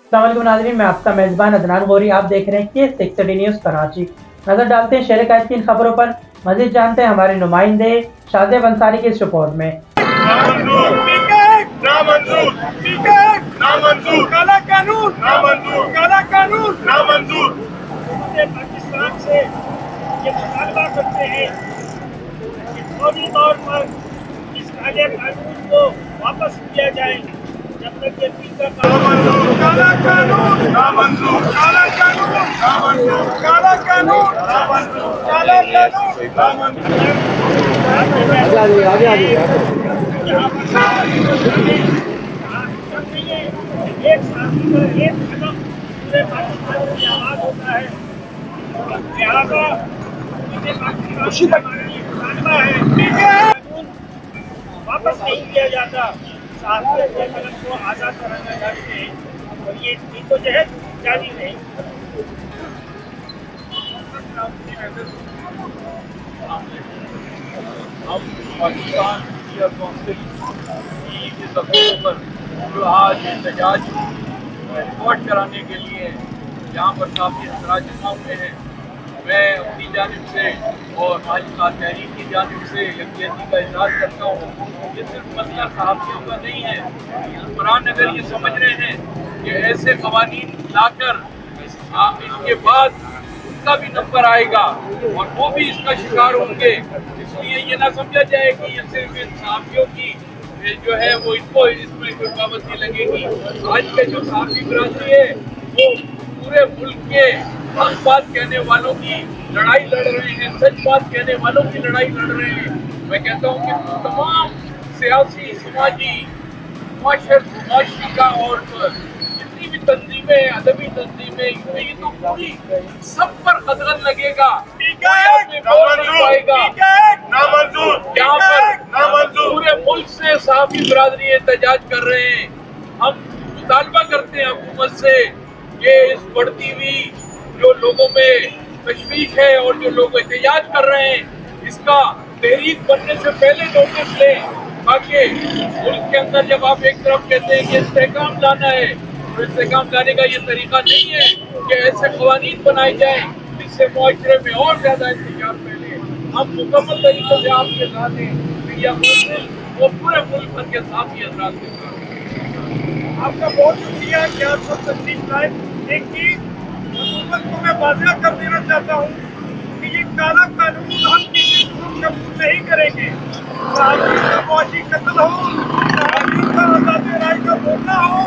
अस्सलाम वालेकुम नाज़रीन, मैं आपका मेज़बान अदनान गौरी। आप देख रहे हैं K60 न्यूज़ कराची। नजर डालते हैं शहर कायद की इन खबरों पर। मज़ीद जानते हैं हमारे नुमाइंदे शाज़ेब अंसारी की इस रिपोर्ट में। नामंजूर, नामंजूर, काला कानून, नामंजूर, काला कानून, नामंजूर। पाकिस्तान से ये मुतालबा करते हैं कि फौरी तौर पर इस काले कानून को वापस किया जाए। जब तक ये बिल का काला कानून, नामंजूर, काला कानून, नामंजूर, काला कानून, नामंजूर, काला कानून, नामंजूर। एक साथी का एक कदम पूरे पाकिस्तान की आवाज होता है। लिहाजा हमारे लिए मुतालबा है कानून वापस नहीं किया जाता। साथियों के कलम को आज़ाद कराना चाहते हैं और ये जहद जारी रहे। हम पाकिस्तान मीडिया काउंसिल के दफ्तर पर जो आज एहतजाज रिपोर्ट कराने के लिए यहाँ पर काफ़ी हजरात जमा हुए हैं, मैं अपनी जानिब से और माली तहरीक की जानिब से यकजहती का इजहार करता हूँ। ये सिर्फ मसला सहाफ़ियों का नहीं है। कुरान अगर ये समझ रहे हैं कि ऐसे कवानीन लाकर इसके बाद उनका भी नंबर आएगा और वो भी इसका शिकार होंगे, इसलिए ये ना समझा जाए कि ये सिर्फ इन सहाफ़ियों की जो है वो इनको इसमें कोई पाबंदी लगेगी। आज के जो सहाफ़ी बिरादरी है वो पूरे मुल्क के हक बात कहने वालों की लड़ाई लड़ रहे हैं, सच बात कहने वालों की लड़ाई लड़ रहे हैं। मैं कहता हूँ कि तमाम सियासी, समाजी, माशरिका और जितनी भी तंजीमें, अदबी तंजीमें, ये तो पूरी सब पर कदगन लगेगा। पूरे मुल्क से सहाफ़ी बिरादरी एहतजाज कर रहे हैं। हम मुतालबा करते हैं हुकूमत से कि इस बढ़ती हुई जो लोगों में तशवीश है और जो लोग एहतजाज कर रहे हैं, इसका तहरीक बनने से पहले नोटिस लें, ताकि मुल्क के अंदर जब आप एक तरफ कहते हैं कि इस्तेहकाम लाना है, तो इस्तेहकाम लाने का ये तरीका नहीं है कि ऐसे कवानीन बनाए जाएं जिससे मुआशरे में और ज़्यादा इंतजार फैले। हम मुकम्मल तरीके से आपके साथ हैं, मीडिया काउंसिल वो पूरे मुल्क भर के साथी हजरात के साथ। आपका बहुत शुक्रिया कि आप सब तस्लीम लाए। एक चीज हुकूमत को मैं वाज़ेह कर देना चाहता हूँ कि ये काला कानून हम किसी सूरत कबूल नहीं करेंगे। सहाफ़ियों का फौजी कत्ल हो, सहाफ़ियों का आज़ाद राय का बोलना हो,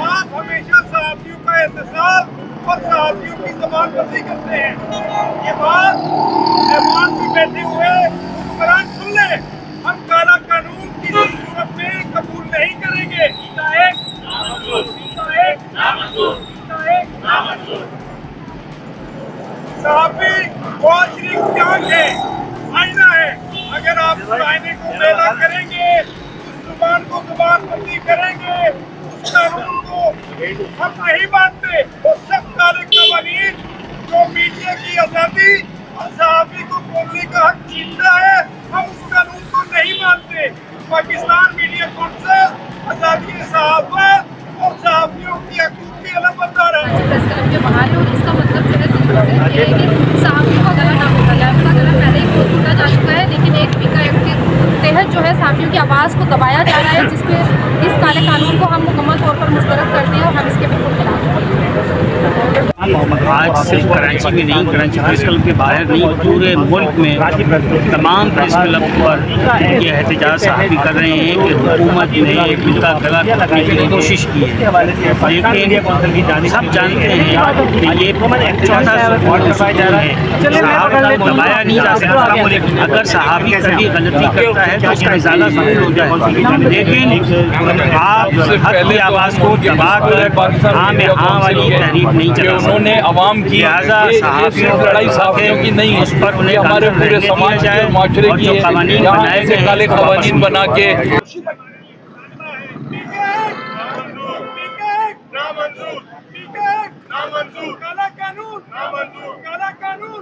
आप हमेशा सहाफ़ियों का एहतसाब और सहाफ़ियों की ज़मानबंदी करते हैं। ये बात ऐवान में बैठे हुए हुक्मरान सुन लें, हम काला कानून किसी सूरत में कबूल नहीं करेंगे। सहाफ़ी मुआशरी की आँख है, आईना है। अगर आप उस आईने को पैदा करेंगे, उस जुबान को जुबानबंदी करेंगे, उस कानून को हम नहीं मानते, वो सब काले कवानीन जो मीडिया की आज़ादी और सहाफ़ी को बोलने का हक छीनता है, हम उस कानून को नहीं मानते। पाकिस्तान मीडिया काउंसिल आज़ादी सहाफ़त और सहाफ़ियों की हकूक़ की अलमबरदार है। प्रेस क्लब के बाहर है और इसका मतलब जो है ये है कि सहाफ़ियों का गला ना घोटा जाए। उनका गला पहले ही बहुत घोटा जा चुका है, लेकिन एक पीका एक्ट के तहत जो है सहाफ़ियों की आवाज़ को दबाया जा रहा है, जिसपे इस काले कानून को हम मुकम्मल तौर पर मुस्तरद करते हैं और हम इसके बिल्कुल खिलाफ हैं। आज सिर्फ कराची में नहीं, कराची प्रेस क्लब के बाहर नहीं, पूरे मुल्क में तमाम प्रेस क्लब पर ये एहतजाज सहाफ़ी कर रहे हैं कि हुकूमत ने इनका गला घोटने की कोशिश की है, लेकिन सब जानते हैं कि ये चौथा है, सहाफ़ी को दबाया नहीं जा सकता। अगर सहाफ़ी कभी गलती करता है तो उसका इज़ाला ज़रूर हो जाए, लेकिन आप हक की आवाज़ को दबा कर हाँ में हाँ वाली तहरीक नहीं चला सकते। उन्होंने आवाम की सहाफ़ियों लड़ाई सहाफ़ियों की नहीं है, उस पर उन्हें हमारे पूरे समाज के माशरे की है, यहाँ से काले कवानीन बना के नामंजूर, काला कानून, नामंजूर, काला कानून।